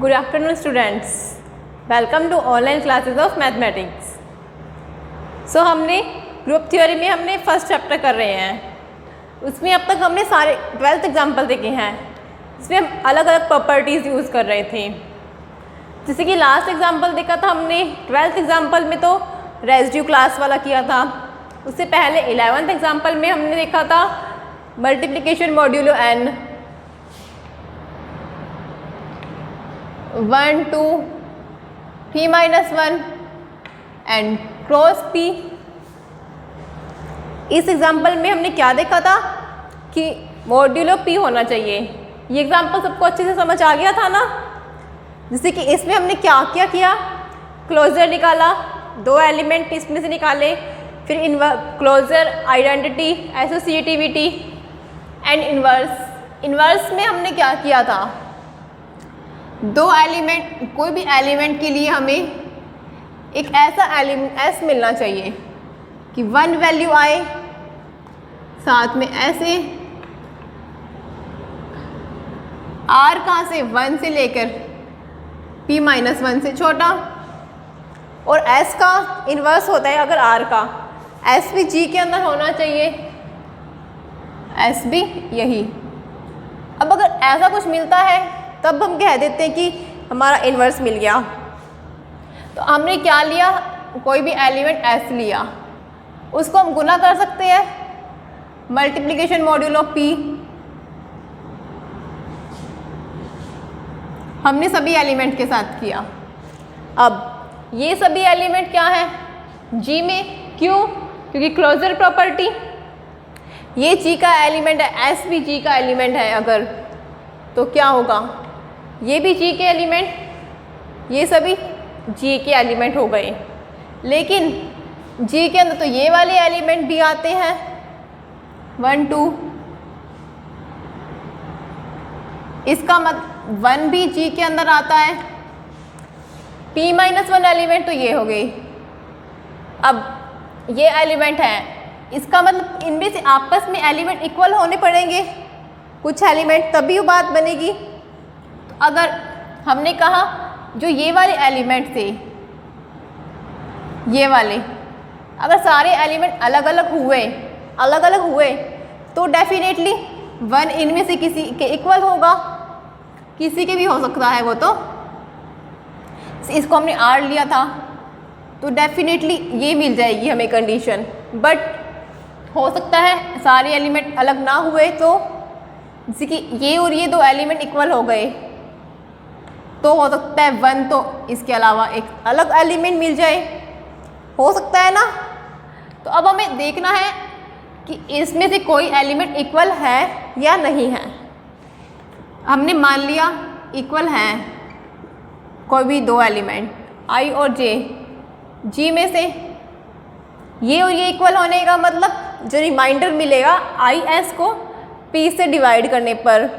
Good afternoon students. Welcome to online classes of mathematics. So हमने group theory में हमने first chapter कर रहे हैं. उसमें अब तक हमने सारे 12th एग्जाम्पल देखे हैं. इसमें हम अलग अलग प्रॉपर्टीज़ यूज़ कर रहे थे. जैसे कि लास्ट एग्जाम्पल देखा था हमने 12th एग्जाम्पल में तो रेजिड्यू क्लास वाला किया था. उससे पहले 11th एग्जाम्पल में हमने देखा था multiplication modulo n 1 2 p minus 1 and cross p. इस एग्जाम्पल में हमने क्या देखा था कि मॉड्यूलो p होना चाहिए. ये एग्जाम्पल सबको अच्छे से समझ आ गया था ना. जैसे कि इसमें हमने क्या क्या किया, क्लोजर निकाला, दो एलिमेंट इसमें से निकाले, फिर closure, identity, associativity and inverse. Inverse में हमने क्या किया था, दो एलिमेंट, कोई भी एलिमेंट के लिए हमें एक ऐसा एलिमेंट एस मिलना चाहिए कि वन वैल्यू आए, साथ में ऐसे आर कहाँ से 1 से लेकर p माइनस 1 से छोटा, और s का इन्वर्स होता है अगर r का, s भी g के अंदर होना चाहिए, s भी यही. अब अगर ऐसा कुछ मिलता है तब हम कह देते हैं कि हमारा इन्वर्स मिल गया. तो हमने क्या लिया, कोई भी एलिमेंट s लिया, उसको हम गुना कर सकते हैं मल्टीप्लिकेशन मॉड्यूलो p. हमने सभी एलिमेंट के साथ किया. अब ये सभी एलिमेंट क्या है g में, क्यों? क्योंकि क्लोजर प्रॉपर्टी. ये g का एलिमेंट है, s भी g का एलिमेंट है अगर, तो क्या होगा, ये भी g के एलिमेंट, ये सभी g के एलिमेंट हो गए. लेकिन g के अंदर तो ये वाले एलिमेंट भी आते हैं 1 2, इसका मतलब 1 भी g के अंदर आता है. p माइनस 1 एलिमेंट तो ये हो गई. अब ये एलिमेंट है, इसका मतलब इनमें से आपस में एलिमेंट इक्वल होने पड़ेंगे कुछ एलिमेंट, तभी वो बात बनेगी. तो अगर हमने कहा जो ये वाले एलिमेंट थे, ये वाले अगर सारे एलिमेंट अलग अलग हुए तो डेफिनेटली 1 इनमें से किसी के इक्वल होगा, किसी के भी हो सकता है वो. तो इसको हमने R लिया था तो डेफिनेटली ये मिल जाएगी हमें कंडीशन. बट हो सकता है सारे एलिमेंट अलग ना हुए, तो जैसे कि ये और ये दो एलिमेंट इक्वल हो गए तो हो सकता है 1 तो इसके अलावा एक अलग एलिमेंट मिल जाए, हो सकता है ना. तो अब हमें देखना है कि इसमें से कोई एलिमेंट इक्वल है या नहीं है. हमने मान लिया इक्वल हैं कोई भी दो एलिमेंट i और j. g में से ये और ये इक्वल होने का मतलब जो रिमाइंडर मिलेगा i s को p से डिवाइड करने पर,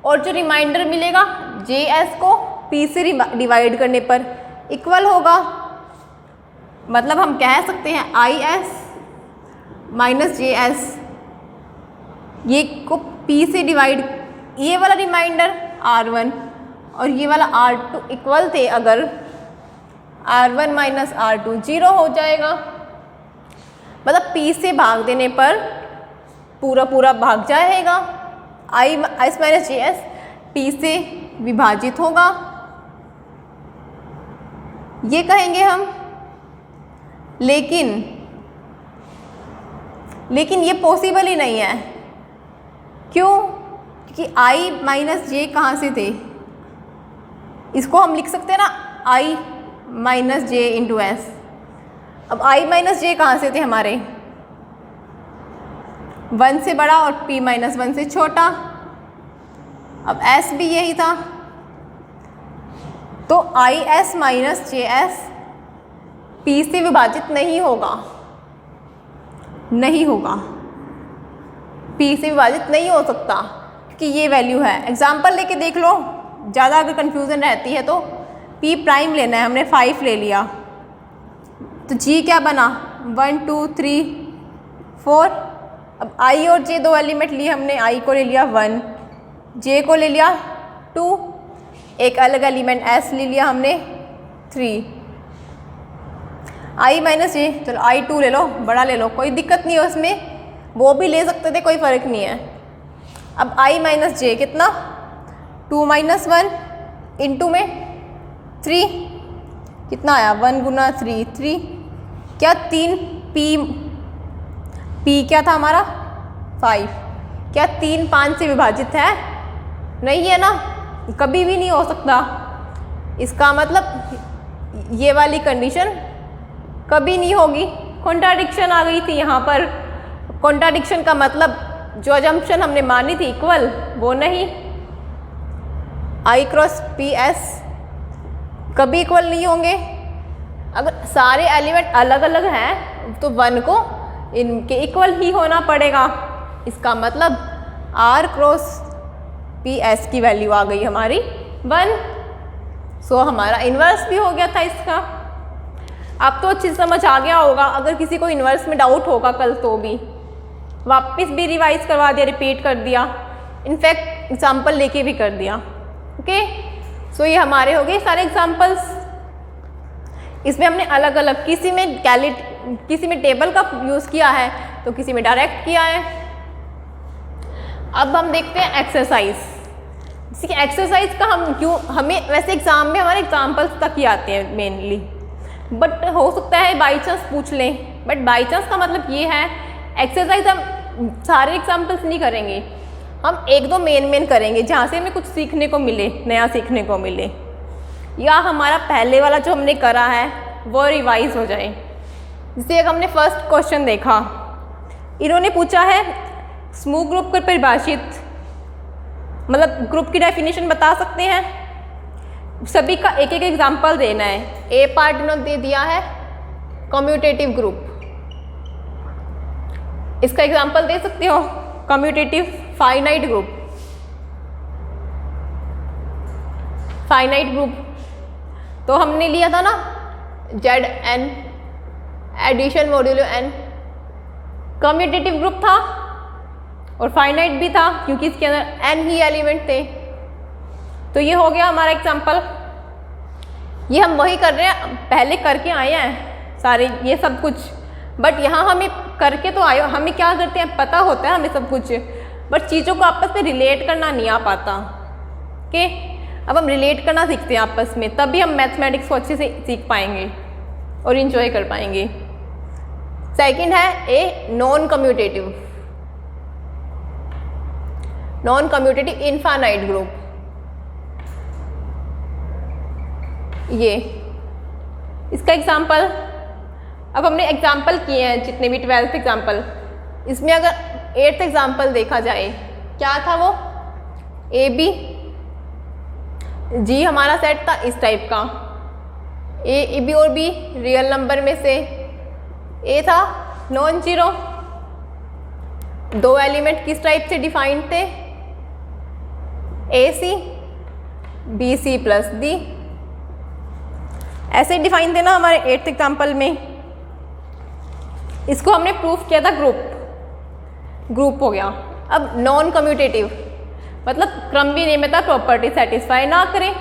और जो रिमाइंडर मिलेगा j s को p से डिवाइड करने पर इक्वल होगा. मतलब हम कह सकते हैं i s minus j s, ये को p से डिवाइड, ये वाला रिमाइंडर r1 और ये वाला r2 इक्वल थे अगर, r1 माइनस r2 0 हो जाएगा. मतलब p से भाग देने पर पूरा भाग जाएगा. i s minus J S p से विभाजित होगा, ये कहेंगे हम. लेकिन ये पॉसिबल ही नहीं है. क्यों? क्योंकि i माइनस जे कहाँ से थे, इसको हम लिख सकते हैं ना i minus J into S. अब i माइनस जे कहाँ से थे हमारे, 1 से बड़ा और p माइनस 1 से छोटा. अब s भी यही था, तो i s minus J S p से विभाजित नहीं होगा, p से विभाजित नहीं हो सकता क्योंकि ये वैल्यू है. एग्जाम्पल लेके देख लो, ज़्यादा अगर कन्फ्यूज़न रहती है तो p प्राइम लेना है, हमने 5 ले लिया तो g क्या बना 1 2 3 4. अब i और j दो एलिमेंट लिए हमने, i को ले लिया 1, j को ले लिया 2. एक अलग एलिमेंट s ले लिया हमने 3, i माइनस जे, चलो i2 ले लो, बड़ा ले लो, कोई दिक्कत नहीं है उसमें, वो भी ले सकते थे, कोई फ़र्क नहीं है। अब i माइनस जे कितना 2 माइनस 1 इंटू में 3 कितना आया 1 गुना 3 3 क्या 3 p क्या था हमारा 5, क्या 3 5 से विभाजित है? नहीं है ना, कभी भी नहीं हो सकता। इसका मतलब ये वाली कंडीशन कभी नहीं होगी, कॉन्ट्राडिक्शन आ गई थी यहाँ पर। कॉन्ट्राडिक्शन का मतलब जो अजम्पशन हमने मानी थी इक्वल वो नहीं, i क्रॉस पी एस कभी इक्वल नहीं होंगे। अगर सारे एलिमेंट अलग अलग हैं तो 1 को इनके इक्वल ही होना पड़ेगा। इसका मतलब r क्रॉस पी एस की वैल्यू आ गई हमारी 1, सो हमारा इन्वर्स भी हो गया था इसका। अब तो अच्छी समझ आ गया होगा। अगर किसी को इन्वर्स में डाउट होगा कल तो भी वापस भी रिवाइज करवा दिया, रिपीट कर दिया, इनफैक्ट एग्जाम्पल लेके भी कर दिया। ओके, सो ये हमारे हो गए सारे एग्जाम्पल्स। इसमें हमने अलग अलग किसी में टेबल का यूज़ किया है तो किसी में डायरेक्ट किया है। अब हम देखते हैं एक्सरसाइज। जैसे कि एक्सरसाइज का हमें वैसे एग्जाम में हमारे एग्जाम्पल्स तक ही आते हैं मेनली, बट हो सकता है बाई चांस पूछ लें। बट बाई चांस का मतलब ये है एक्सरसाइज हम सारे एग्जाम्पल्स नहीं करेंगे, हम 1-2 मेन करेंगे जहाँ से हमें कुछ सीखने को मिले, नया सीखने को मिले, या हमारा पहले वाला जो हमने करा है वो रिवाइज हो जाए। जैसे हमने फर्स्ट क्वेश्चन देखा, इन्होंने पूछा है स्मूथ ग्रुप को परिभाषित, मतलब ग्रुप की डेफिनेशन बता सकते हैं। सभी का एक एक एग्जाम्पल देना है। ए पार्ट इन्होंने दे दिया है कम्यूटेटिव ग्रुप, इसका एग्जाम्पल दे सकते हो commutative finite group. Finite group तो हमने लिया था ना Zn addition modulo n, commutative group था और फाइनाइट भी था क्योंकि इसके अंदर n ही एलिमेंट थे। तो ये हो गया हमारा एग्जाम्पल। ये हम वही कर रहे हैं, पहले करके आए हैं सारे ये सब कुछ, बट यहाँ हमें करके तो आए, हमें क्या करते हैं पता होता है हमें सब कुछ, बट चीज़ों को आपस में रिलेट करना नहीं आ पाता। ओके, अब हम रिलेट करना सीखते हैं आपस में, तभी हम मैथमेटिक्स को अच्छे से सीख पाएंगे और इन्जॉय कर पाएंगे। सेकंड है a non commutative infinite group. ये इसका एग्जाम्पल, अब हमने एग्जाम्पल किए हैं जितने भी 12th एग्जाम्पल, इसमें अगर 8th एग्जाम्पल देखा जाए क्या था वो ए बी जी हमारा सेट था इस टाइप का, ए बी और बी रियल नंबर में से ए था नॉन जीरो, 2 एलिमेंट किस टाइप से डिफाइंड थे a c b c plus d, ऐसे डिफाइन थे ना हमारे 8th एग्जाम्पल में। इसको हमने प्रूफ किया था ग्रुप हो गया। अब नॉन कम्यूटेटिव मतलब क्रम विनिमेयता प्रॉपर्टी सेटिस्फाई ना करें,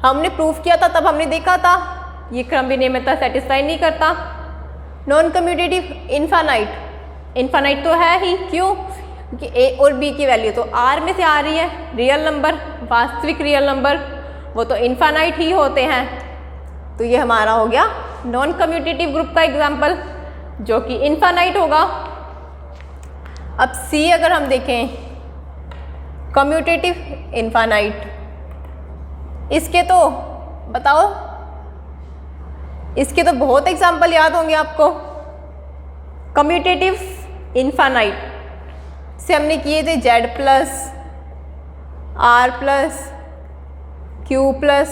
हमने प्रूफ किया था तब हमने देखा था ये क्रम विनिमेयता सेटिस्फाई नहीं करता। नॉन कम्यूटेटिव इनफाइनाइट तो है ही, क्यों? क्योंकि ए और बी की वैल्यू तो आर में से आ रही है, रियल नंबर वास्तविक रियल नंबर वो तो इनफाइनाइट ही होते हैं। तो ये हमारा हो गया नॉन कम्यूटेटिव ग्रुप का एग्जाम्पल जो कि इनफाइनाइट होगा। अब सी अगर हम देखें कम्यूटेटिव इनफाइनाइट, इसके तो बताओ, इसके तो बहुत एग्जाम्पल याद होंगे आपको। कम्यूटेटिव इनफाइनाइट से हमने किए थे Z plus R plus Q plus,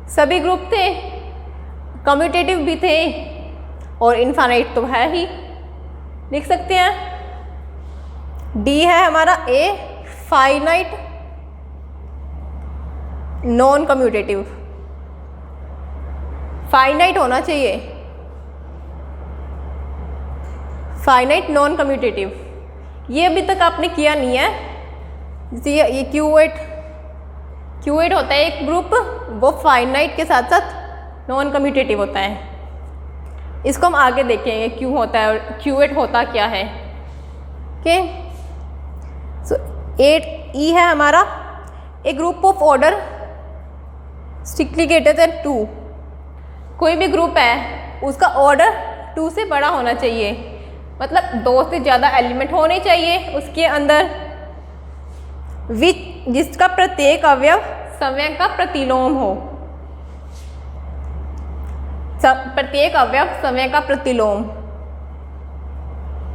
सभी ग्रुप थे, कम्यूटेटिव भी थे और इनफाइनाइट तो है ही। लिख सकते हैं D है हमारा A finite non commutative, finite होना चाहिए, फाइनाइट नॉन कम्यूटेटिव। ये अभी तक आपने किया नहीं है। जैसे ये Q8 Q8 होता है एक ग्रुप, वो फाइनाइट के साथ साथ नॉन कम्यूटेटिव होता है। इसको हम आगे देखेंगे क्यों होता है और Q8 होता क्या है। ओके, सो 8E है हमारा, a group of order strictly greater than 2। कोई भी ग्रुप है उसका ऑर्डर 2 से बड़ा होना चाहिए, मतलब 2 से ज़्यादा एलिमेंट होने चाहिए उसके अंदर, जिसका प्रत्येक अवयव समय का प्रतिलोम हो। प्रत्येक अवयव समय का प्रतिलोम,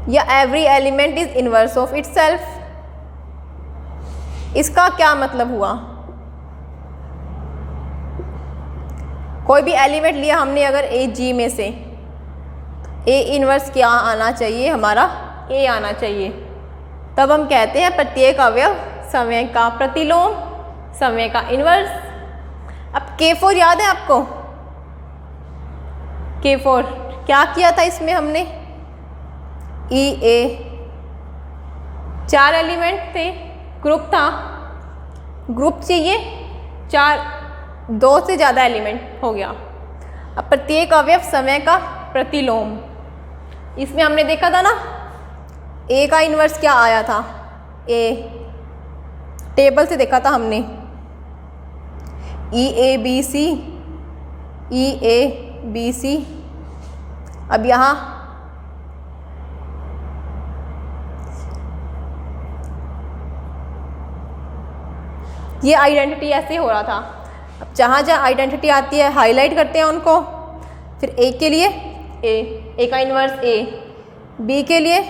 या every element is inverse of itself. इसका क्या मतलब हुआ? कोई भी एलिमेंट लिया हमने अगर ए जी में से, ए इनवर्स क्या आना चाहिए? हमारा ए आना चाहिए। तब हम कहते हैं प्रत्येक अवयव समय का प्रतिलोम, समय का इनवर्स। अब K4 याद है आपको? K4 क्या किया था इसमें हमने? ई ए 4 एलिमेंट थे, ग्रुप था, ग्रुप चाहिए 4, 2 से ज़्यादा एलिमेंट हो गया। अब प्रत्येक अवयव समय का प्रतिलोम, इसमें हमने देखा था ना ए का इन्वर्स क्या आया था? ए टेबल से देखा था हमने, ई A B C, E A B C. अब यहाँ ये आइडेंटिटी ऐसे हो रहा था। अब जहाँ जहाँ आइडेंटिटी आती है हाईलाइट करते हैं उनको। फिर ए के लिए ए का इन्वर्स ए, बी के लिए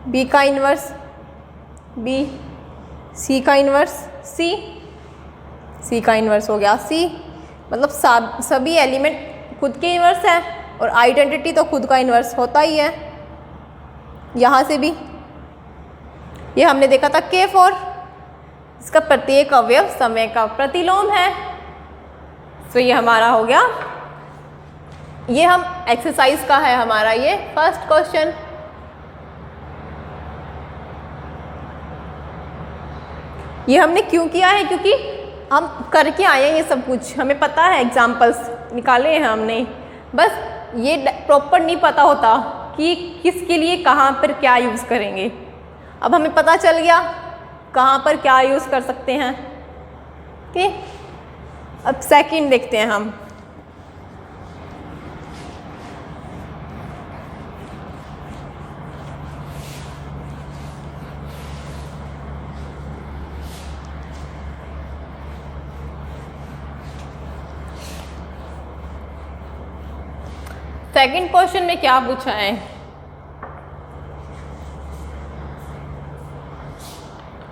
बी का इन्वर्स बी, सी का इन्वर्स सी का इन्वर्स हो गया सी। मतलब सभी एलिमेंट खुद के इन्वर्स है, और आइडेंटिटी तो खुद का इन्वर्स होता ही है। यहाँ से भी ये हमने देखा था K4, इसका प्रत्येक अवयव समय का प्रतिलोम है। तो ये हमारा हो गया, ये हम एक्सरसाइज का है हमारा ये फर्स्ट क्वेश्चन। ये हमने क्यों किया है? क्योंकि हम करके आए हैं ये सब कुछ, हमें पता है, एग्जाम्पल्स निकाले हैं हमने, बस ये प्रॉपर नहीं पता होता कि किसके लिए कहाँ पर क्या यूज़ करेंगे। अब हमें पता चल गया कहाँ पर क्या यूज़ कर सकते हैं। ठीक, अब सेकंड देखते हैं हम। सेकंड क्वेश्चन में क्या पूछा है?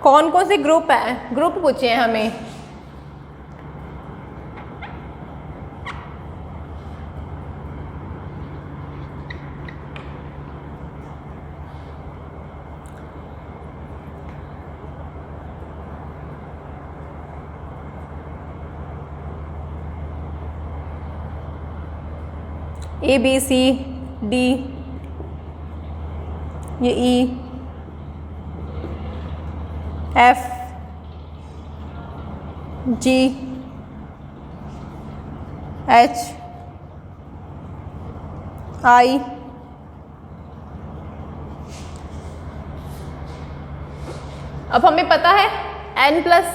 कौन कौन से ग्रुप है? ग्रुप पूछे हैं हमें। ए बी सी डी, ये E F G H I अब हमें पता है n प्लस,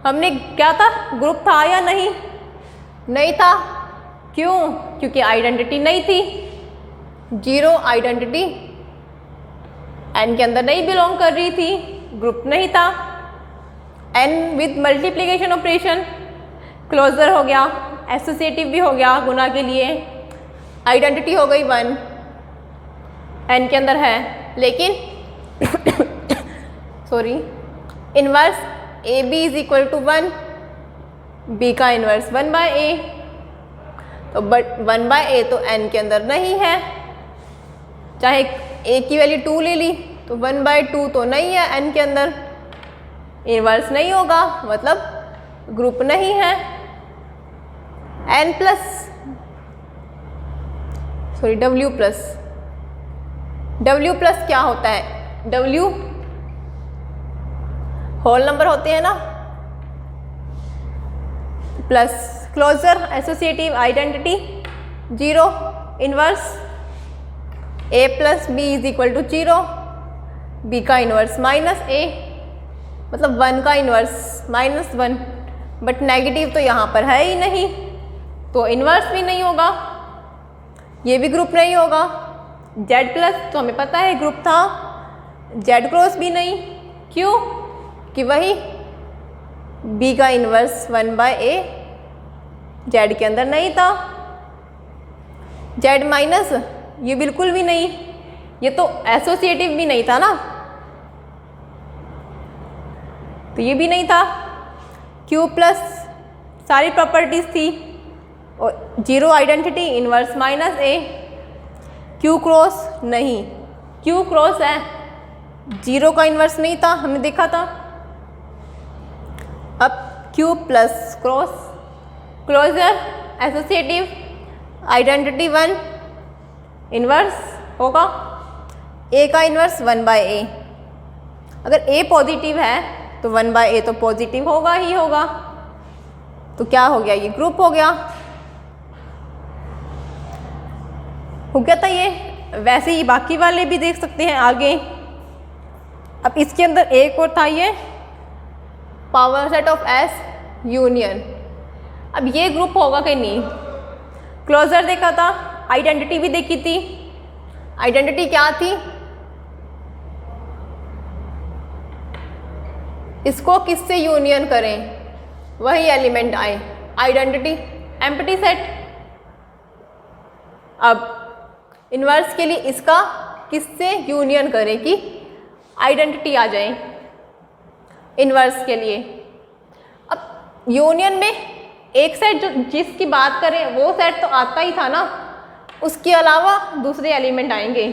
हमने क्या था, ग्रुप था या नहीं? नहीं था। क्यों? क्योंकि आइडेंटिटी नहीं थी, 0 आइडेंटिटी n के अंदर नहीं बिलोंग कर रही थी, ग्रुप नहीं था। n with multiplication operation closure हो गया, एसोसिएटिव भी हो गया गुना के लिए, आइडेंटिटी हो गई 1, n के अंदर है। लेकिन sorry, inverse a b is equal to 1, b का इनवर्स 1/a, तो बट 1/a तो n के अंदर नहीं है। चाहे a की वैल्यू 2 ले ली तो 1/2 तो नहीं है n के अंदर, इनवर्स नहीं होगा, मतलब ग्रुप नहीं है। n plus sorry w plus क्या होता है? w होल नंबर होते हैं ना, plus closure associative identity 0 inverse a plus b is equal to 0, b का इनवर्स माइनस a, मतलब 1 का इनवर्स माइनस 1, बट नेगेटिव तो यहाँ पर है ही नहीं, तो इनवर्स भी नहीं होगा, ये भी ग्रुप नहीं होगा। z प्लस तो हमें पता है ग्रुप था, z क्रॉस भी नहीं, क्यों कि वही b का इनवर्स 1/a z के अंदर नहीं था। z माइनस ये बिल्कुल भी नहीं, ये तो एसोसिएटिव भी नहीं था ना, तो ये भी नहीं था। q प्लस सारी प्रॉपर्टीज थी और 0 identity inverse minus a, q cross नहीं, q क्रॉस है, 0 का इनवर्स नहीं था, हमने देखा था। अब q plus cross closure associative identity 1 inverse होगा, a का इनवर्स 1/a, अगर a पॉजिटिव है तो 1/a तो पॉजिटिव होगा ही होगा, तो क्या हो गया, ये ग्रुप हो गया था ये। वैसे ही बाकी वाले भी देख सकते हैं आगे। अब इसके अंदर एक और था ये power set of S union, अब ये ग्रुप होगा कि नहीं, क्लोजर देखा था, आइडेंटिटी भी देखी थी। आइडेंटिटी क्या थी, इसको किससे यूनियन करें वही एलिमेंट आए, आइडेंटिटी एम्प्टी सेट। अब इनवर्स के लिए इसका किससे यूनियन करें कि आइडेंटिटी आ जाए इनवर्स के लिए। अब यूनियन में एक सेट जो जिसकी बात करें वो सेट तो आता ही था ना, उसके अलावा दूसरे एलिमेंट आएंगे।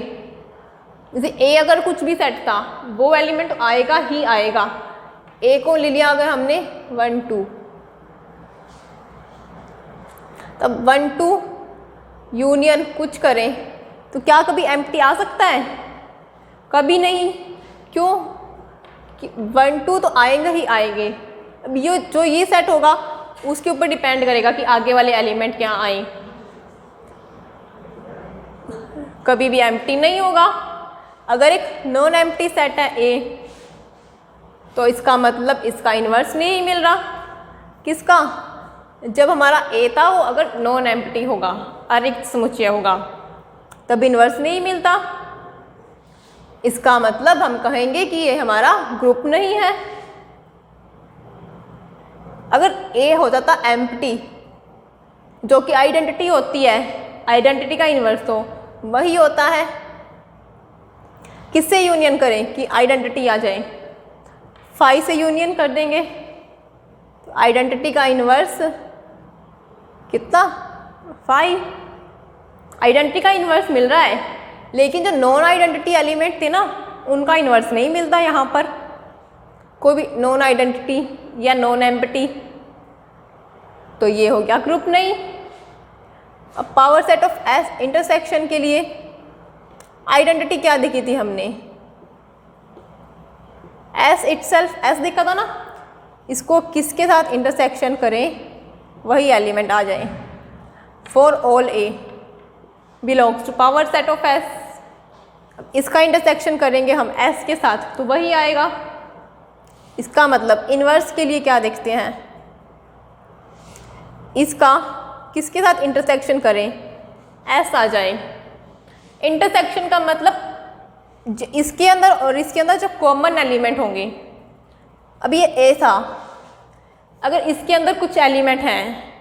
जैसे ए अगर कुछ भी सेट था वो एलिमेंट तो आएगा ही आएगा। ए को ले लिया अगर हमने 1 2, तब 1 2 यूनियन कुछ करें तो क्या कभी एम्प्टी आ सकता है, कभी नहीं, क्यों कि 1 2 तो आएंगे ही आएंगे। अब ये जो ये सेट होगा उसके ऊपर डिपेंड करेगा कि आगे वाले एलिमेंट क्या आए, कभी भी एम्प्टी नहीं होगा। अगर एक नॉन एम्प्टी सेट है ए तो इसका मतलब इसका इन्वर्स नहीं मिल रहा, किसका, जब हमारा ए था वो अगर नॉन एम्प्टी होगा, अरिक्त समुच्चय होगा, तब इन्वर्स नहीं मिलता। इसका मतलब हम कहेंगे कि ये हमारा ग्रुप नहीं है। अगर ए हो जाता एम्प्टी जो कि आइडेंटिटी होती है, आइडेंटिटी का इन्वर्स तो वही होता है, किससे यूनियन करें कि आइडेंटिटी आ जाए, फाई से यूनियन कर देंगे तो आइडेंटिटी का इन्वर्स कितना, फाई। आइडेंटिटी का इन्वर्स मिल रहा है, लेकिन जो नॉन आइडेंटिटी एलिमेंट थे ना उनका इन्वर्स नहीं मिलता यहाँ पर, कोई भी नॉन आइडेंटिटी या नॉन एम्प्टी, तो ये हो गया ग्रुप नहीं। अब power set of S intersection के लिए आइडेंटिटी क्या देखी थी हमने, एस इटसेल्फ, एस देखा था ना, इसको किसके साथ इंटरसेक्शन करें वही एलिमेंट आ जाए। For all a belongs to power set of S, इसका इंटरसेक्शन करेंगे हम एस के साथ तो वही आएगा। इसका मतलब इन्वर्स के लिए क्या देखते हैं, इसका किसके साथ इंटरसेक्शन करें, एस आ जाए। इंटरसेक्शन का मतलब इसके अंदर और इसके अंदर जो कॉमन एलिमेंट होंगे, अब ये ए था, अगर इसके अंदर कुछ एलिमेंट हैं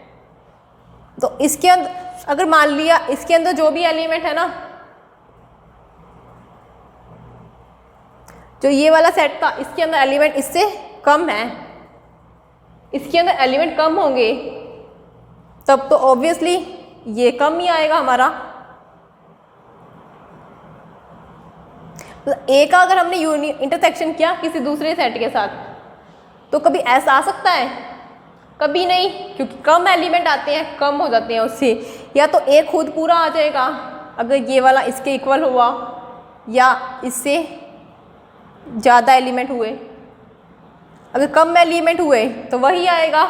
तो इसके अंदर अगर मान लिया इसके अंदर जो भी एलिमेंट है ना, जो ये वाला सेट था इसके अंदर एलिमेंट इससे कम है, इसके अंदर एलिमेंट कम होंगे तब तो ऑब्वियसली ये कम ही आएगा हमारा। ए का अगर हमने इंटरसेक्शन किया किसी दूसरे सेट के साथ तो कभी ऐसा आ सकता है, कभी नहीं, क्योंकि कम एलिमेंट आते हैं, कम हो जाते हैं उससे। या तो ए खुद पूरा आ जाएगा अगर ये वाला इसके इक्वल हुआ या इससे ज़्यादा एलिमेंट हुए, अगर कम एलिमेंट हुए तो वही आएगा।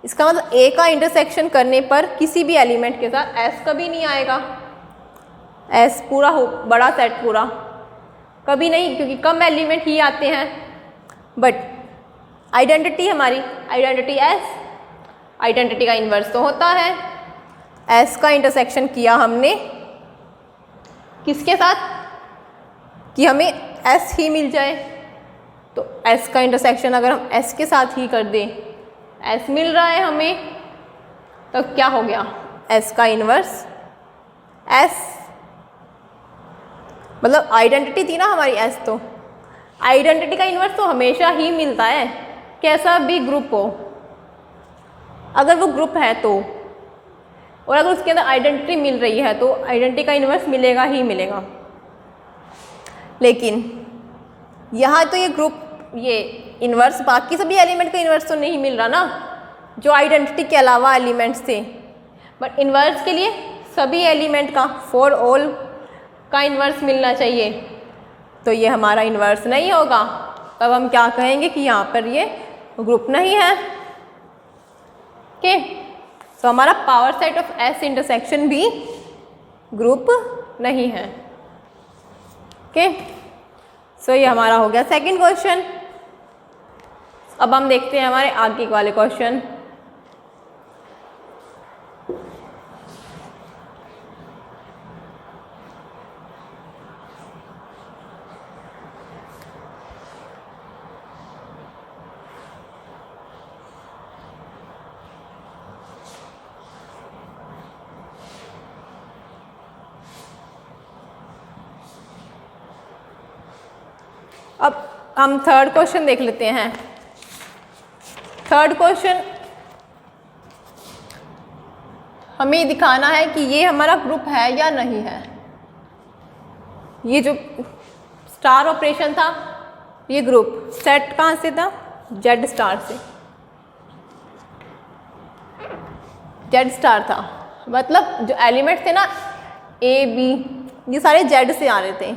इसका मतलब ए का इंटरसेक्शन करने पर किसी भी एलिमेंट के साथ एस कभी नहीं आएगा। एस पूरा हो, बड़ा सेट पूरा कभी नहीं, क्योंकि कम एलिमेंट ही आते हैं। बट आइडेंटिटी हमारी आइडेंटिटी एस, आइडेंटिटी का इन्वर्स तो होता है। एस का इंटरसेक्शन किया हमने किसके साथ कि हमें एस ही मिल जाए, तो एस का इंटरसेक्शन अगर हम एस के साथ ही कर दें, एस मिल रहा है हमें, तो क्या हो गया एस का इन्वर्स एस, मतलब आइडेंटिटी थी ना हमारी एस, तो आइडेंटिटी का इन्वर्स तो हमेशा ही मिलता है, कैसा भी ग्रुप हो, अगर वो ग्रुप है तो, और अगर उसके अंदर आइडेंटिटी मिल रही है तो आइडेंटिटी का इन्वर्स मिलेगा ही मिलेगा। लेकिन यहाँ तो ये ग्रुप, ये इन्वर्स बाकी सभी एलिमेंट का इन्वर्स तो नहीं मिल रहा ना, जो आइडेंटिटी के अलावा एलिमेंट्स थे। बट इन्वर्स के लिए सभी एलिमेंट का, फॉर ऑल का इन्वर्स मिलना चाहिए, तो ये हमारा इन्वर्स नहीं होगा। तब हम क्या कहेंगे कि यहाँ पर ये ग्रुप नहीं है। ओके, तो हमारा power set of S intersection भी ग्रुप नहीं है। ओके, सो ये हमारा हो गया सेकंड क्वेश्चन। अब हम देखते हैं हमारे आगे वाले क्वेश्चन। अब हम थर्ड क्वेश्चन देख लेते हैं। थर्ड क्वेश्चन हमें दिखाना है कि ये हमारा ग्रुप है या नहीं है। ये जो स्टार ऑपरेशन था, ये ग्रुप सेट कहाँ से था, जेड स्टार से, जेड स्टार था, मतलब जो एलिमेंट थे ना ए बी, ये सारे जेड से आ रहे थे।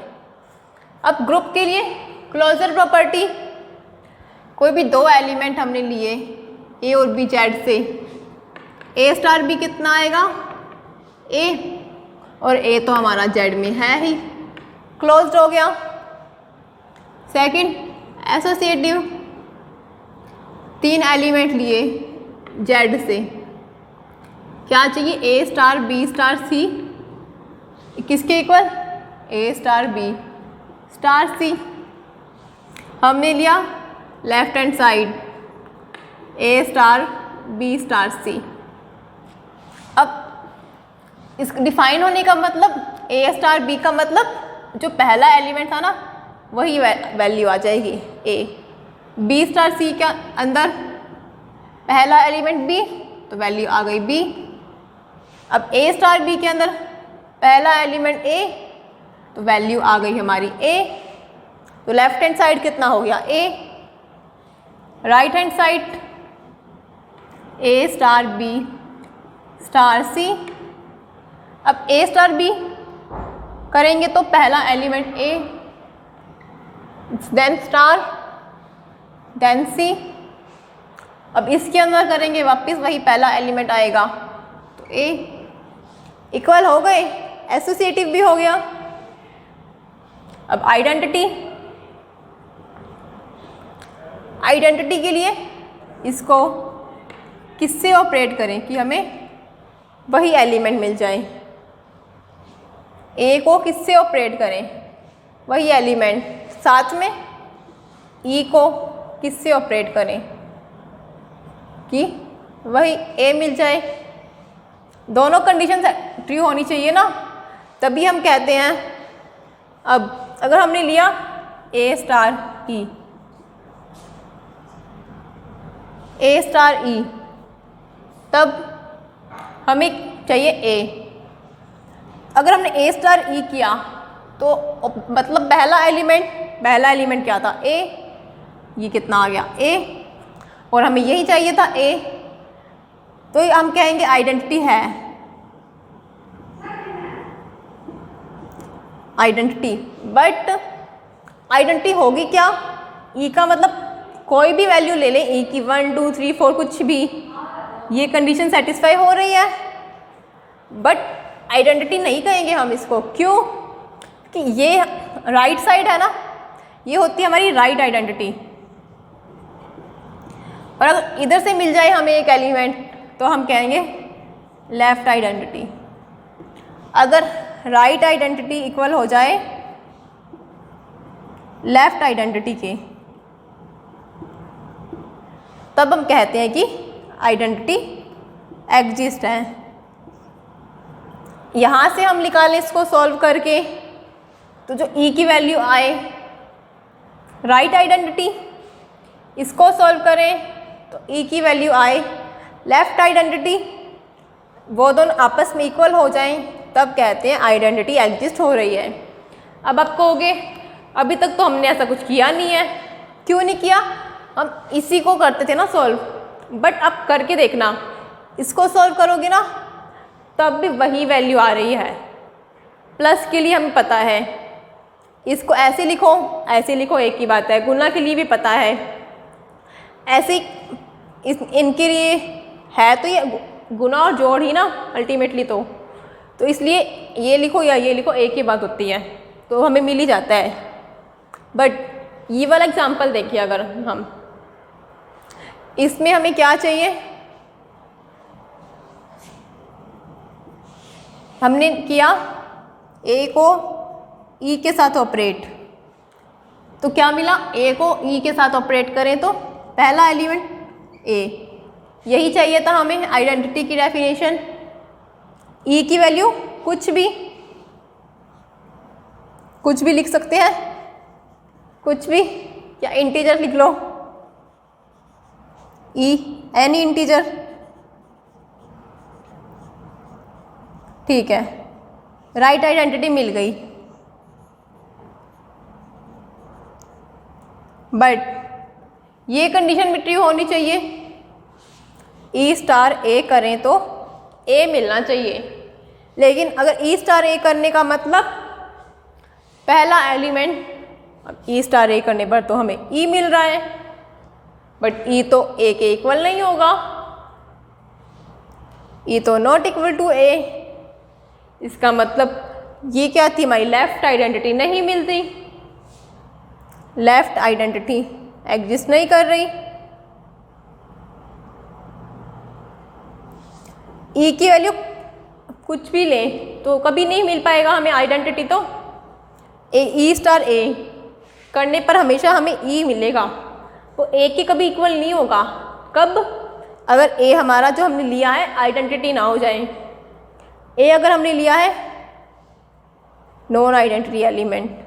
अब ग्रुप के लिए क्लोजर प्रॉपर्टी, कोई भी दो एलिमेंट हमने लिए ए और बी जेड से, ए स्टार बी कितना आएगा ए, और ए तो हमारा जेड में है ही, क्लोज्ड हो गया। सेकंड एसोसिएटिव, तीन एलिमेंट लिए जेड से, क्या चाहिए ए स्टार बी स्टार सी, किसके इक्वल ए स्टार बी स्टार सी। हमने लिया लेफ्ट हैंड साइड ए स्टार बी स्टार सी। अब इस डिफाइन होने का मतलब ए स्टार बी का मतलब जो पहला एलिमेंट था ना वही वैल्यू आ जाएगी ए, बी स्टार सी के अंदर पहला एलिमेंट बी तो वैल्यू आ गई बी। अब ए स्टार बी के अंदर पहला एलिमेंट ए तो वैल्यू आ गई हमारी ए। तो लेफ्ट हैंड साइड कितना हो गया ए, राइट हैंड साइड ए स्टार बी स्टार सी। अब ए स्टार बी करेंगे तो पहला एलिमेंट ए, देन स्टार, देन सी। अब इसके अंदर करेंगे वापस वही पहला एलिमेंट आएगा तो ए, इक्वल हो गए, एसोसिएटिव भी हो गया। अब आइडेंटिटी, आइडेंटिटी के लिए इसको किससे ऑपरेट करें कि हमें वही एलिमेंट मिल जाए, ए को किससे ऑपरेट करें वही एलिमेंट, साथ में ई को किससे ऑपरेट करें कि वही ए मिल जाए। दोनों कंडीशन ट्रू होनी चाहिए ना, तभी हम कहते हैं। अब अगर हमने लिया ए स्टार ई, ए स्टार ई, तब हमें चाहिए ए। अगर हमने ए स्टार ई किया तो मतलब पहला एलिमेंट क्या था ए, ये कितना आ गया ए, और हमें यही चाहिए था ए, तो हम कहेंगे आइडेंटिटी है। आइडेंटिटी, बट आइडेंटिटी होगी क्या, ई का मतलब कोई भी वैल्यू ले लें, ई की 1 2 3 4 कुछ भी, ये कंडीशन सेटिस्फाई हो रही है, बट आइडेंटिटी नहीं कहेंगे हम इसको। क्यों? कि ये राइट साइड है ना, ये होती है हमारी राइट आइडेंटिटी। और अगर इधर से मिल जाए हमें एक एलिमेंट तो हम कहेंगे लेफ्ट आइडेंटिटी। अगर राइट आइडेंटिटी इक्वल हो जाए लेफ्ट आइडेंटिटी के, तब हम कहते हैं कि आइडेंटिटी एग्जिस्ट है। यहाँ से हम निकालें इसको सॉल्व करके, तो जो ई की वैल्यू आए राइट आइडेंटिटी, इसको सॉल्व करें तो ई की वैल्यू आए लेफ्ट आइडेंटिटी, वो दोनों आपस में इक्वल हो जाएं, तब कहते हैं आइडेंटिटी एग्जिस्ट हो रही है। अब आप कहोगे अभी तक तो हमने ऐसा कुछ किया नहीं है। क्यों नहीं किया? हम इसी को करते थे ना सॉल्व, बट अब करके देखना, इसको सॉल्व करोगे ना तब भी वही वैल्यू आ रही है। प्लस के लिए हमें पता है, इसको ऐसे लिखो ऐसे लिखो एक ही बात है। गुना के लिए भी पता है, ऐसे इनके लिए है तो ये गुना और जोड़ ही ना अल्टीमेटली। तो इसलिए ये लिखो या ये लिखो एक ही बात होती है, तो हमें मिल ही जाता है। बट ये वाला एग्जांपल देखिए, अगर हम इसमें हमें क्या चाहिए, हमने किया ए को ई के साथ ऑपरेट, तो क्या मिला? ए को ई के साथ ऑपरेट करें तो पहला एलिमेंट ए, यही चाहिए था हमें आइडेंटिटी की डेफिनेशन। ई की वैल्यू कुछ भी लिख सकते हैं, कुछ भी, या इंटीजर लिख लो, ई एनी इंटीजर, ठीक है। राइट आइडेंटिटी मिल गई, बट ये कंडीशन भी ट्रू होनी चाहिए, ई स्टार ए करें तो ए मिलना चाहिए। लेकिन अगर ई स्टार ए करने का मतलब पहला एलिमेंट, अब ई स्टार ए करने पर तो हमें ई मिल रहा है, बट ई तो ए के इक्वल नहीं होगा, ई तो नॉट इक्वल टू ए। इसका मतलब ये क्या थी, हमारी लेफ्ट आइडेंटिटी नहीं मिलती, लेफ्ट आइडेंटिटी एग्जिस्ट नहीं कर रही। ई की वैल्यू कुछ भी लें तो कभी नहीं मिल पाएगा हमें आइडेंटिटी। तो ई स्टार ए करने पर हमेशा हमें ई मिलेगा, तो ए के कभी इक्वल नहीं होगा। कब? अगर ए हमारा जो हमने लिया है आइडेंटिटी ना हो जाए। ए अगर हमने लिया है non identity element,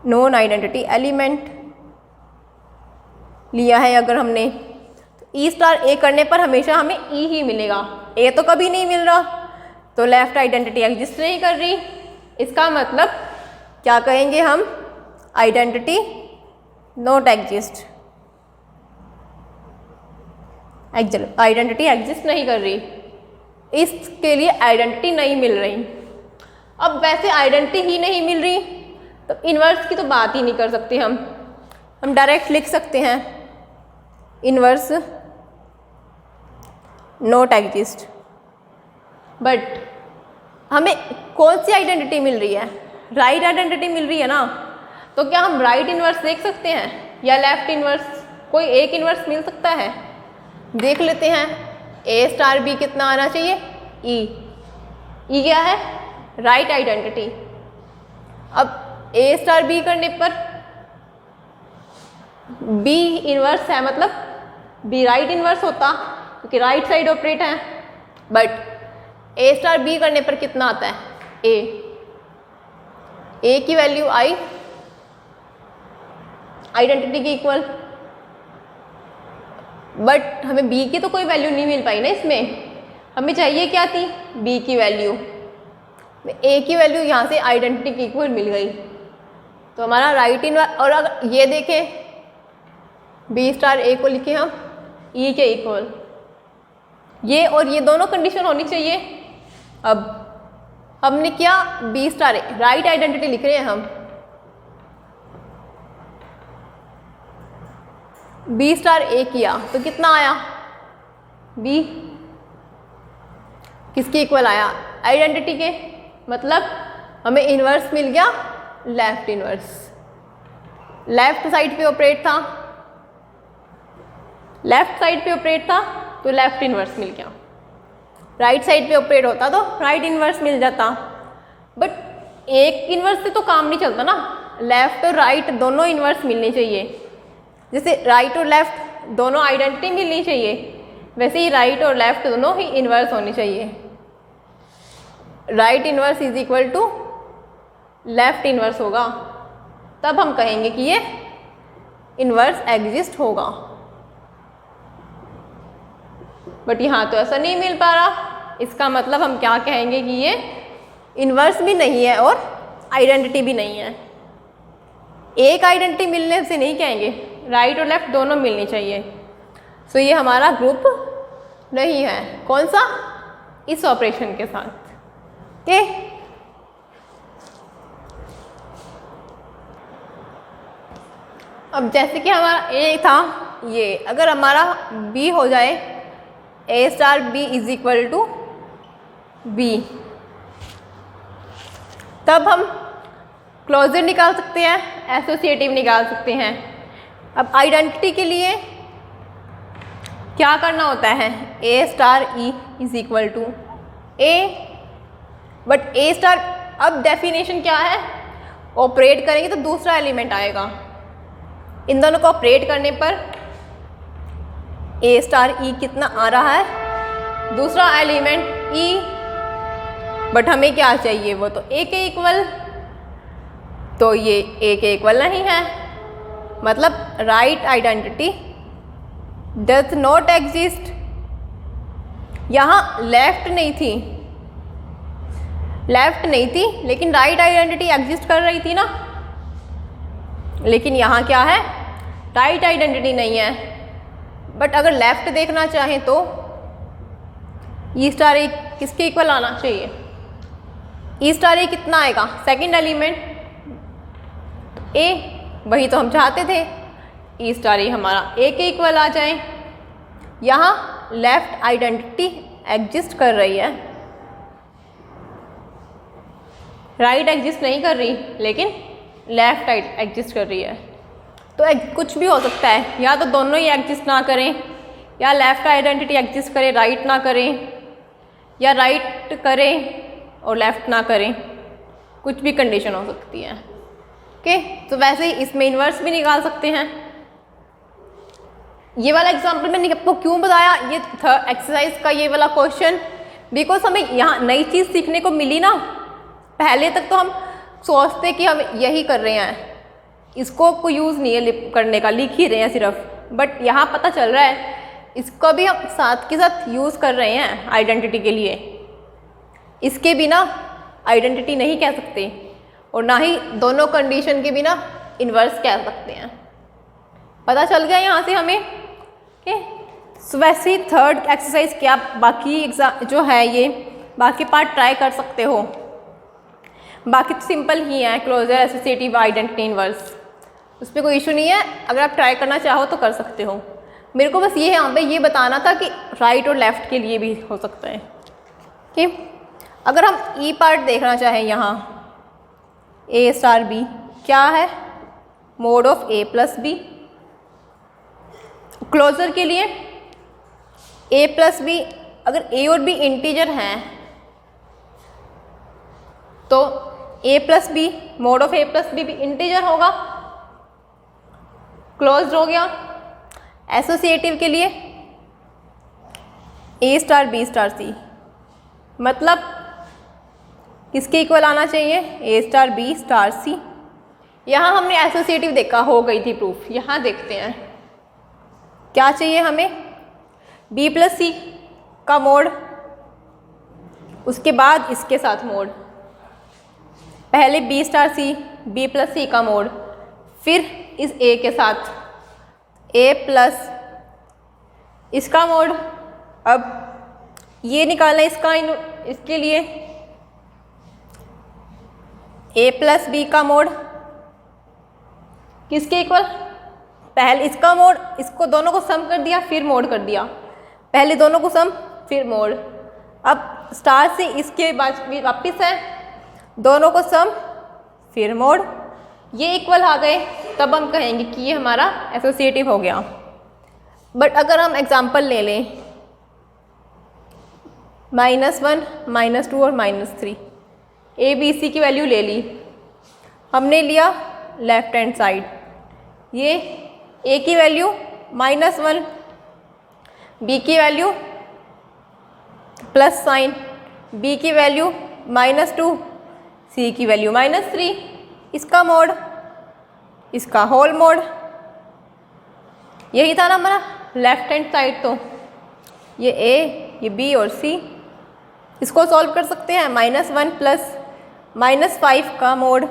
non identity element लिया है अगर हमने, तो ई स्टार ए करने पर हमेशा हमें ई ही मिलेगा, ए तो कभी नहीं मिल रहा, तो लेफ्ट आइडेंटिटी एग्जिस्ट नहीं कर रही। इसका मतलब क्या कहेंगे हम? Identity not exist, identity exist नहीं कर रही, इसके लिए आइडेंटिटी नहीं मिल रही। अब वैसे आइडेंटिटी ही नहीं मिल रही तो इन्वर्स की तो बात ही नहीं कर सकते हम डायरेक्ट लिख सकते हैं इन्वर्स नॉट एग्जिस्ट। बट हमें कौन सी आइडेंटिटी मिल रही है? राइट आइडेंटिटी मिल रही है ना, तो क्या हम राइट इन्वर्स देख सकते हैं या लेफ्ट इन्वर्स? कोई एक इन्वर्स मिल सकता है, देख लेते हैं। ए स्टार बी कितना आना चाहिए? ई क्या है? Right identity. अब ए स्टार बी करने पर बी इन्वर्स है, मतलब बी राइट इन्वर्स होता क्योंकि राइट साइड ऑपरेट है। बट ए स्टार बी करने पर कितना आता है? ए की वैल्यू आई आइडेंटिटी के इक्वल, बट हमें बी की तो कोई वैल्यू नहीं मिल पाई ना इसमें। हमें चाहिए क्या थी? बी की वैल्यू। ए की वैल्यू यहाँ से आइडेंटिटी के इक्वल मिल गई, तो हमारा राइट इन्वर्स। और अगर ये देखें बी स्टार ए को लिखे हम ई के इक्वल, ये और ये दोनों कंडीशन होनी चाहिए। अब हमने क्या? बी स्टार ए राइट आइडेंटिटी लिख रहे हैं हम, बी स्टार ए किया तो कितना आया, बी किसके इक्वल आया, आइडेंटिटी के, मतलब हमें इन्वर्स मिल गया, लेफ्ट इन्वर्स। लेफ्ट साइड पे ऑपरेट था, लेफ्ट साइड पे ऑपरेट था तो लेफ्ट इन्वर्स मिल गया, राइट साइड पे ऑपरेट होता तो राइट इन्वर्स मिल जाता। बट एक इन्वर्स से तो काम नहीं चलता ना, लेफ्ट और राइट दोनों इन्वर्स मिलने चाहिए। जैसे राइट और लेफ्ट दोनों आइडेंटिटी मिलनी चाहिए, वैसे ही राइट और लेफ्ट दोनों ही इन्वर्स होनी चाहिए। Right inverse is equal to left inverse होगा, तब हम कहेंगे कि ये इन्वर्स एग्जिस्ट होगा। बट यहाँ तो ऐसा नहीं मिल पा रहा, इसका मतलब हम क्या कहेंगे कि ये इन्वर्स भी नहीं है और आइडेंटिटी भी नहीं है। एक आइडेंटिटी मिलने से नहीं कहेंगे, राइट और लेफ्ट दोनों मिलनी चाहिए। सो ये हमारा ग्रुप नहीं है, कौन सा, इस ऑपरेशन के साथ। ओके, अब जैसे कि हमारा ए था, ये अगर हमारा बी हो जाए, a star b is equal to b, तब हम क्लोजर निकाल सकते हैं, एसोसिएटिव निकाल सकते हैं। अब आइडेंटिटी के लिए क्या करना होता है, a star e is equal to a, but a star, अब डेफिनेशन क्या है, ऑपरेट करेंगे तो दूसरा एलिमेंट आएगा। इन दोनों को ऑपरेट करने पर ए स्टार ई कितना आ रहा है, दूसरा एलिमेंट ई, बट हमें क्या चाहिए, वो तो ए के इक्वल, तो ये ए के इक्वल नहीं है, मतलब right identity does not exist. यहाँ लेफ्ट नहीं थी, लेफ्ट नहीं थी, लेकिन राइट आइडेंटिटी एग्जिस्ट कर रही थी ना, लेकिन यहाँ क्या है, राइट आइडेंटिटी नहीं है। बट अगर लेफ्ट देखना चाहें तो ई स्टार ए किसके इक्वल आना चाहिए, ई स्टार ए कितना आएगा, सेकंड एलिमेंट ए, वही तो हम चाहते थे, ई स्टार ए हमारा ए के इक्वल आ जाए। यहाँ लेफ्ट आइडेंटिटी एग्जिस्ट कर रही है, राइट एग्जिस्ट नहीं कर रही, लेकिन लेफ्ट एग्जिस्ट कर रही है। तो कुछ भी हो सकता है, या तो दोनों ही एग्जिस्ट ना करें, या लेफ्ट आइडेंटिटी एग्जिस्ट करे राइट ना करें, या राइट करें और लेफ्ट ना करें, कुछ भी कंडीशन हो सकती है। ओके, तो वैसे ही इसमें इन्वर्स भी निकाल सकते हैं। ये वाला एग्जाम्पल मैंने आपको क्यों बताया, ये एक्सरसाइज का ये वाला क्वेश्चन, बिकॉज हमें यहाँ नई चीज़ सीखने को मिली ना। पहले तक तो हम सोचते कि हम यही कर रहे हैं, इसको कोई यूज़ नहीं है करने का, लिख ही रहे हैं सिर्फ, बट यहाँ पता चल रहा है इसको भी हम साथ के साथ यूज़ कर रहे हैं आइडेंटिटी के लिए। इसके बिना आइडेंटिटी नहीं कह सकते, और ना ही दोनों कंडीशन के बिना इन्वर्स कह सकते हैं। पता चल गया यहाँ से हमें। ओके, सो वैसे ही थर्ड एक्सरसाइज क्या, बाकी एग्जाम जो है ये बाकी पार्ट ट्राई कर सकते हो, बाकी तो सिंपल ही है, क्लोजर, एसोसिएटिव, आइडेंटिटी, इन्वर्स, उस पर कोई इशू नहीं है। अगर आप ट्राई करना चाहो तो कर सकते हो। मेरे को बस ये यहाँ पे ये बताना था कि राइट और लेफ्ट के लिए भी हो सकता है। ठीक, अगर हम ई पार्ट देखना चाहें, यहाँ ए स्टार बी क्या है, mod of a plus b. Closure के लिए ए प्लस बी, अगर ए और बी इंटीजर हैं तो a plus b, mod of a plus b भी इंटीजर होगा, क्लोज्ड हो गया। एसोसिएटिव के लिए a star b star c, मतलब किसके इक्वल आना चाहिए, a star b star c. यहाँ हमने एसोसिएटिव देखा, हो गई थी प्रूफ। यहाँ देखते हैं क्या चाहिए हमें, बी प्लस सी का मोड, उसके बाद इसके साथ मोड, पहले बी स्टार सी, बी प्लस सी का मोड, फिर इस ए के साथ ए प्लस इसका मोड। अब ये निकालना इसका, इसके लिए ए प्लस बी का मोड किसके इक्वल, पहले इसका मोड, इसको दोनों को सम कर दिया फिर मोड कर दिया, पहले दोनों को सम फिर मोड। अब स्टार से इसके बाद वापिस है, दोनों को सम फिर मोड, ये इक्वल आ गए, तब हम कहेंगे कि ये हमारा एसोसिएटिव हो गया। बट अगर हम एग्जांपल ले लें -1, -2 और -3, ए बी सी की वैल्यू ले ली, हमने लिया लेफ्ट हैंड साइड, ये ए की वैल्यू -1, बी की वैल्यू प्लस साइन, बी की वैल्यू -2, सी की वैल्यू -3, इसका मोड, इसका होल मोड, यही था ना हमारा लेफ्ट हैंड साइड। तो ये ए, ये बी और सी, इसको सॉल्व कर सकते हैं, -1 प्लस -5 का मोड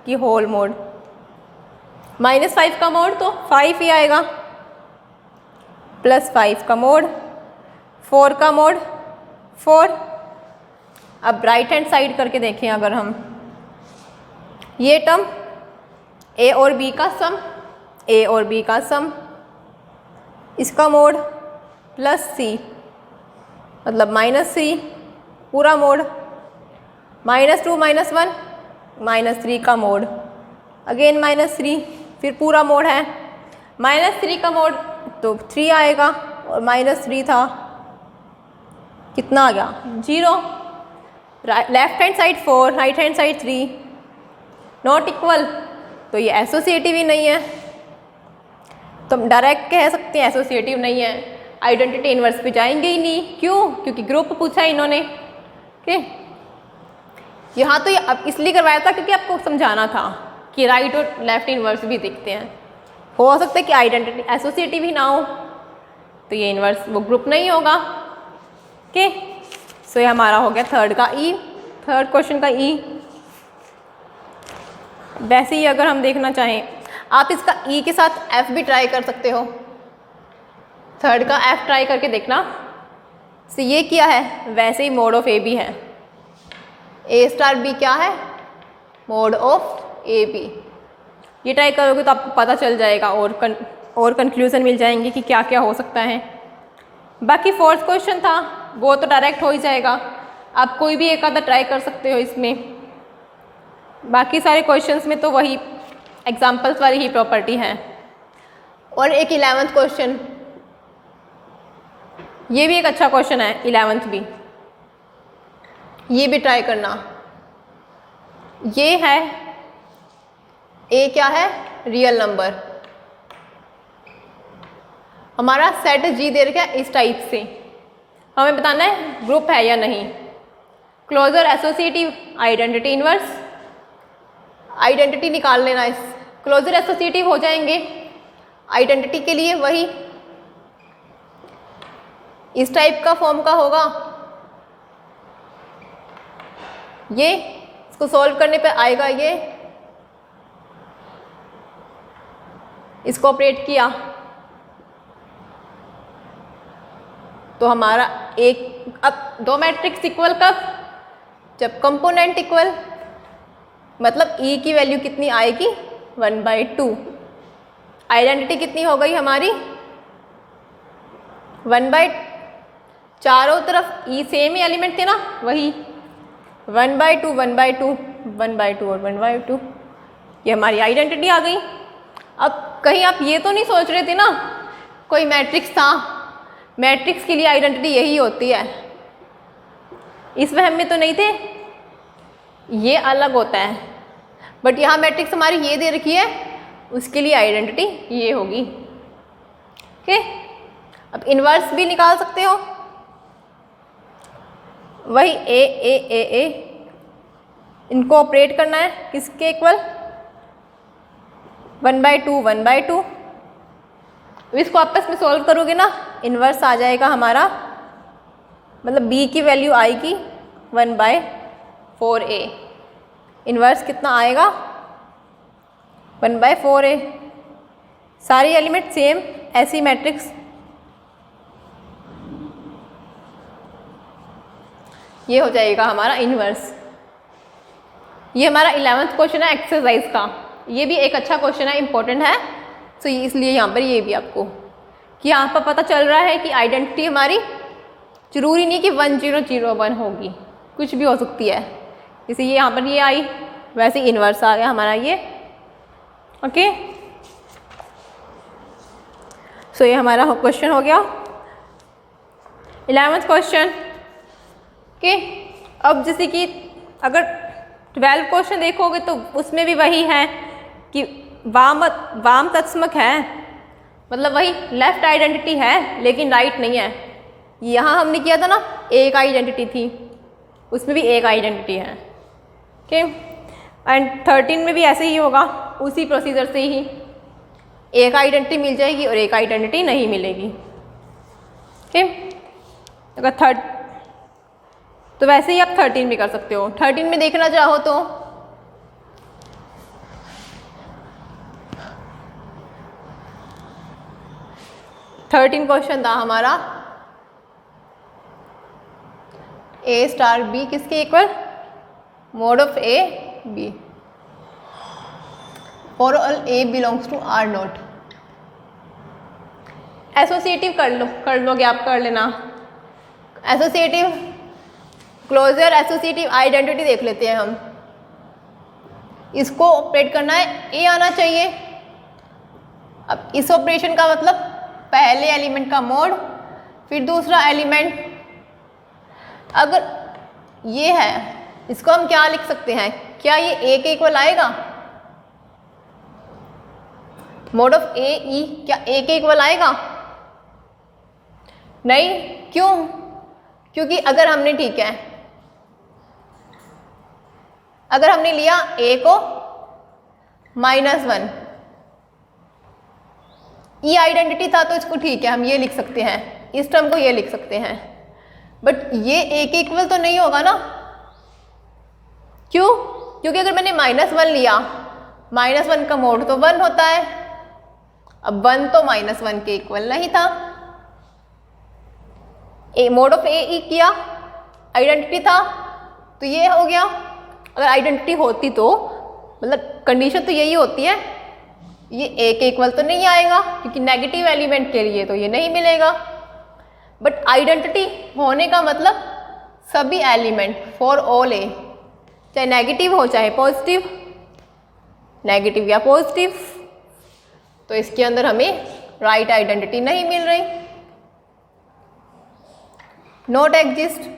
की होल मोड, -5 का मोड तो 5 ही आएगा, +5 का मोड, 4 का मोड 4। अब राइट हैंड साइड करके देखें, अगर हम ये टर्म ए और बी का सम, ए और बी का सम, इसका मोड प्लस सी मतलब -3 पूरा मोड, -2 -1 -3 का मोड, अगेन -3 फिर पूरा मोड है, -3 का मोड तो 3 आएगा और -3 था, कितना आ गया 0। Left hand side 4, right hand side 3, not equal, तो ये एसोसिएटिव ही नहीं है। तो हम डायरेक्ट कह सकते हैं एसोसिएटिव नहीं है, आइडेंटिटी इनवर्स पे जाएंगे ही नहीं। क्यों? क्योंकि ग्रुप पूछा है इन्होंने। ओके, यहाँ तो ये अब इसलिए करवाया था क्योंकि आपको समझाना था कि राइट और लेफ्ट इनवर्स भी दिखते हैं। हो सकता है कि आइडेंटिटी एसोसिएटिव ही ना हो, तो ये इनवर्स वो ग्रुप नहीं होगा। ओके, सो ये हमारा हो गया थर्ड का ई, थर्ड क्वेश्चन का ई। वैसे ही अगर हम देखना चाहें, आप इसका ई के साथ एफ भी ट्राई कर सकते हो, थर्ड का एफ ट्राई करके देखना। तो ये क्या है, वैसे ही मोड ऑफ ए बी है, ए स्टार बी क्या है, मोड ऑफ ए बी। ये ट्राई करोगे तो आपको पता चल जाएगा और कंक्लूजन मिल जाएंगे कि क्या क्या हो सकता है। बाकी फोर्थ क्वेश्चन था वो तो डायरेक्ट हो ही जाएगा, आप कोई भी एक आधा ट्राई कर सकते हो इसमें। बाकी सारे क्वेश्चंस में तो वही एग्जाम्पल्स वाली ही प्रॉपर्टी है। और एक 11th क्वेश्चन, ये भी एक अच्छा क्वेश्चन है 11th भी, ये भी ट्राई करना। ये है ए क्या है, रियल नंबर, हमारा सेट जी दे रखा है इस टाइप से, हमें बताना है ग्रुप है या नहीं। Closure associative identity inverse, identity निकाल लेना, इस क्लोजर एसोसिएटिव हो जाएंगे आइडेंटिटी के लिए, वही इस टाइप का फॉर्म का होगा। ये इसको सॉल्व करने पे आएगा, ये इसको ऑपरेट किया तो हमारा एक, अब दो मैट्रिक्स इक्वल कब, जब कंपोनेंट इक्वल, मतलब ई की वैल्यू कितनी आएगी 1/2, आइडेंटिटी कितनी हो गई हमारी 1/, चारों तरफ ई सेम ही एलिमेंट थे ना, वही 1/2 1/2 1/2 और 1/2, ये हमारी आइडेंटिटी आ गई। अब कहीं आप ये तो नहीं सोच रहे थे ना कोई मैट्रिक्स था, मैट्रिक्स के लिए आइडेंटिटी यही होती है, इस वहम में तो नहीं थे, ये अलग होता है। बट यहाँ मैट्रिक्स हमारी ये दे रखी है, उसके लिए आइडेंटिटी ये होगी। ओके, अब इनवर्स भी निकाल सकते हो, वही ए ए ए ए, इनको ऑपरेट करना है किसके इक्वल 1/2 1/2, इसको आपस में सॉल्व करोगे ना इनवर्स आ जाएगा हमारा, मतलब b की वैल्यू आएगी 1/4a, इनवर्स कितना आएगा 1/4a, सारी एलिमेंट सेम ऐसी मैट्रिक्स। ये हो जाएगा हमारा इनवर्स। ये हमारा 11th क्वेश्चन है एक्सरसाइज का, ये भी एक अच्छा क्वेश्चन है, इंपॉर्टेंट है, सो इसलिए यहाँ पर ये भी आपको कि यहाँ पर पता चल रहा है कि आइडेंटिटी हमारी जरूरी नहीं कि 1001 होगी, कुछ भी हो सकती है। जैसे ये यहाँ पर ये आई, वैसे इन्वर्स आ गया हमारा ये। ओके, सो ये हमारा क्वेश्चन हो गया 11वां क्वेश्चन। ओके, अब जैसे कि अगर 12 क्वेश्चन देखोगे तो उसमें भी वही है कि वाम तत्समक है, मतलब वही लेफ्ट आइडेंटिटी है लेकिन राइट नहीं है। यहाँ हमने किया था ना, एक आइडेंटिटी थी, उसमें भी एक आइडेंटिटी है। ओके, एंड 13 में भी ऐसे ही होगा, उसी प्रोसीजर से ही एक आइडेंटिटी मिल जाएगी और एक आइडेंटिटी नहीं मिलेगी। ओके, अगर तो वैसे ही आप 13 भी कर सकते हो। 13 में देखना चाहो तो क्वेश्चन था हमारा A स्टार B किसके इक्वल, mod of A B for all A belongs to R not. Associative कर लोगे आप, कर लेना। एसोसिएटिव क्लोजर एसोसिएटिव आइडेंटिटी देख लेते हैं हम। इसको ऑपरेट करना है, A आना चाहिए। अब इस ऑपरेशन का मतलब पहले एलिमेंट का मोड, फिर दूसरा एलिमेंट। अगर ये है, इसको हम क्या लिख सकते हैं, क्या ये A के इक्वल आएगा? मोड ऑफ A E क्या A के इक्वल आएगा? नहीं, क्यों? क्योंकि अगर हमने, ठीक है, अगर हमने लिया A को -1, E आइडेंटिटी था तो इसको ठीक है हम ये लिख सकते हैं, इस टर्म को ये लिख सकते हैं, बट ये A के इक्वल तो नहीं होगा ना। क्यों? क्योंकि अगर मैंने -1 लिया, -1 का मोड तो 1 होता है, अब 1 तो -1 के इक्वल नहीं था। मोड ऑफ A किया, आइडेंटिटी था तो ये हो गया। अगर आइडेंटिटी होती तो मतलब कंडीशन तो यही होती है, ये A के इक्वल तो नहीं आएगा क्योंकि नेगेटिव एलिमेंट के लिए तो ये नहीं मिलेगा। बट आइडेंटिटी होने का मतलब सभी एलिमेंट फॉर ऑल A, चाहे नेगेटिव हो चाहे पॉजिटिव, नेगेटिव या पॉजिटिव, तो इसके अंदर हमें राइट आइडेंटिटी नहीं मिल रही, नॉट एग्जिस्ट।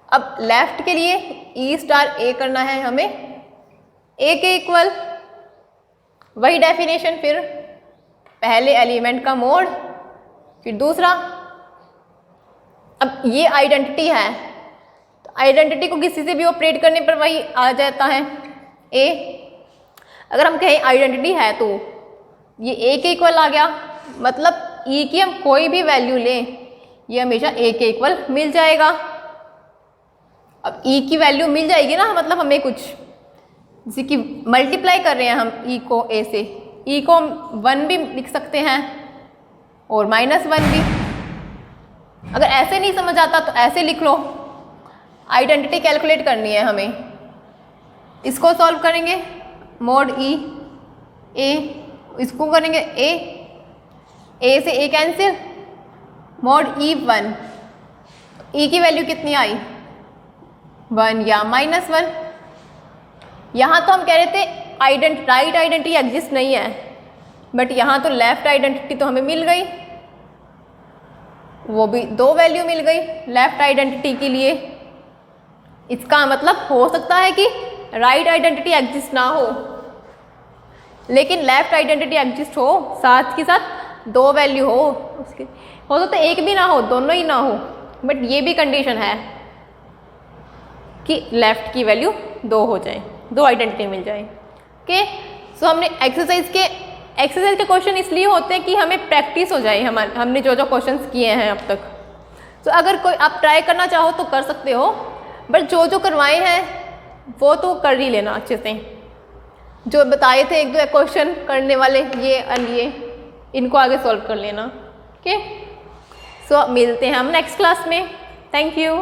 अब लेफ्ट के लिए E स्टार A करना है हमें A के इक्वल, वही डेफिनेशन, फिर पहले एलिमेंट का मोड, फिर दूसरा। अब ये आइडेंटिटी है तो आइडेंटिटी को किसी से भी ऑपरेट करने पर वही आ जाता है A। अगर हम कहें आइडेंटिटी है तो ये A के इक्वल आ गया, मतलब E की हम कोई भी वैल्यू लें ये हमेशा A के इक्वल मिल जाएगा। अब E की वैल्यू मिल जाएगी ना, मतलब हमें कुछ जैसे कि मल्टीप्लाई कर रहे हैं हम E को A से, E को हम 1 भी लिख सकते हैं और -1 भी। अगर ऐसे नहीं समझ आता तो ऐसे लिख लो। आइडेंटिटी कैलकुलेट करनी है हमें, इसको सॉल्व करेंगे, मोड E A, इसको करेंगे A से A cancel, mode E 1, E की वैल्यू कितनी आई 1 या -1। यहाँ तो हम कह रहे थे राइट आइडेंटिटी एग्जिस्ट नहीं है, बट यहाँ तो लेफ्ट आइडेंटिटी तो हमें मिल गई, वो भी 2 वैल्यू मिल गई लेफ्ट आइडेंटिटी के लिए। इसका मतलब हो सकता है कि राइट आइडेंटिटी एग्जिस्ट ना हो लेकिन लेफ्ट आइडेंटिटी एग्जिस्ट हो, साथ के साथ 2 वैल्यू हो उसके, हो सकता है एक भी ना हो, दोनों ही ना हो, बट ये भी कंडीशन है कि लेफ्ट की वैल्यू 2 हो जाए, 2 आइडेंटिटी मिल जाए। ओके, सो हमने एक्सरसाइज के क्वेश्चन इसलिए होते हैं कि हमें प्रैक्टिस हो जाए हमने जो जो क्वेश्चंस किए हैं अब तक। तो अगर कोई आप ट्राई करना चाहो तो कर सकते हो, बट जो जो करवाए हैं वो तो कर ही लेना अच्छे से। जो बताए थे 1-2 क्वेश्चन करने वाले ये और ये, इनको आगे सॉल्व कर लेना। ओके, सो मिलते हैं हम नेक्स्ट क्लास में। Thank you.